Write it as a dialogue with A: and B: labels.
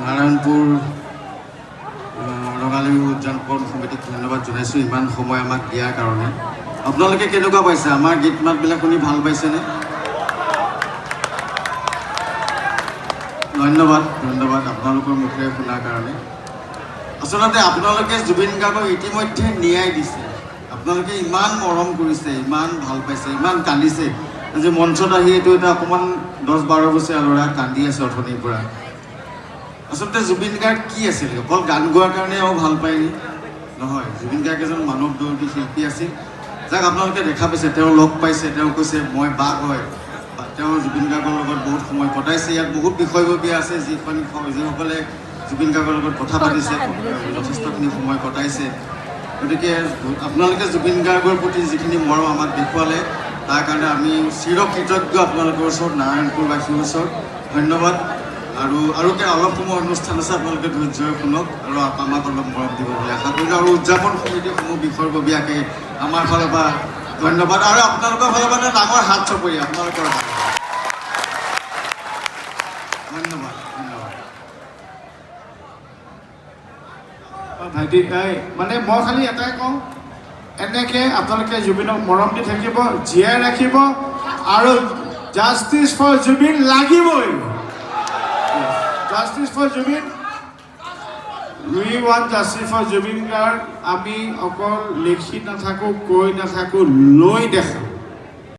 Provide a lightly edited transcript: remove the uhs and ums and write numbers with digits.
A: নাৰায়ণপুৰ ৰঙালী বিহু উদযাপন সমিতিক ধন্যবাদ জনাইছোঁ ইমান সময় আমাক দিয়াৰ কাৰণে। আপোনালোকে কেনেকুৱা পাইছে? আমাৰ গীত মাতবিলাক শুনি ভাল পাইছেনে? ধন্যবাদ ধন্যবাদ আপোনালোকৰ মুখেৰে শুনাৰ কাৰণে। আচলতে আপোনালোকে জুবিন গাৰ্গক ইতিমধ্যে ন্যায় দিছে। আপোনালোকে ইমান মৰম কৰিছে, ইমান ভাল পাইছে, ইমান কান্দিছে। আজি মঞ্চত আহি এইটো এটা অকণমান 10-12 বছৰীয়া ল'ৰা কান্দি আছে অথনিৰ পৰা। আচলতে জুবিন গাৰ্গ কি আছিল? অকল গান গোৱাৰ কাৰণে আৰু ভাল পায়নি? নহয়, জুবিন গাৰ্গ এজন মানৱদৰ্শী শিল্পী আছিল, যাক আপোনালোকে দেখা পাইছে। তেওঁ লগ পাইছে, তেওঁ কৈছে মই বাঘ হয়। তেওঁ জুবিন গাৰ্গৰ লগত বহুত সময় কটাইছে। ইয়াত বহুত বিষয়ববীয়া আছে যিসকলে জুবিন গাৰ্গৰ লগত কথা পাতিছে, যথেষ্টখিনি সময় কটাইছে। গতিকে আপোনালোকে জুবিন গাৰ্গৰ প্ৰতি যিখিনি মৰম আমাক দেখুৱালে, তাৰ কাৰণে আমি চিৰকৃতজ্ঞ আপোনালোকৰ ওচৰত, নাৰায়ণপুৰবাসীৰ ওচৰত। ধন্যবাদ। আৰু অলপ সময় অনুষ্ঠান আছে, আপোনালোকে ধৈৰ্য্যৰে শুনক আৰু আমাক অলপ মৰম দিব বুলি আশা কৰিলোঁ। আৰু উদযাপন সমিতিসমূহ বিষয়ববীয়াকৈ আমাৰ ফালৰ পৰা ধন্যবাদ। আৰু আপোনালোকৰ ফালৰ পৰা ডাঙৰ হাত চপৰি আপোনালোকৰ ধন্যবাদ ধন্যবাদ।
B: ভাইটি মানে মই খালি এটাই কওঁ, এনেকৈ আপোনালোকে জুবিনক মৰম দি থাকিব, জীয়াই ৰাখিব, আৰু জাষ্টিছ ফৰ জুবিন লাগিবই। Justice for Zubeen, we want justice for Zubeen Garg. আমি অকল লিখি নাথাকোঁ, কৈ নাথাকোঁ, লৈ দেখাওঁ।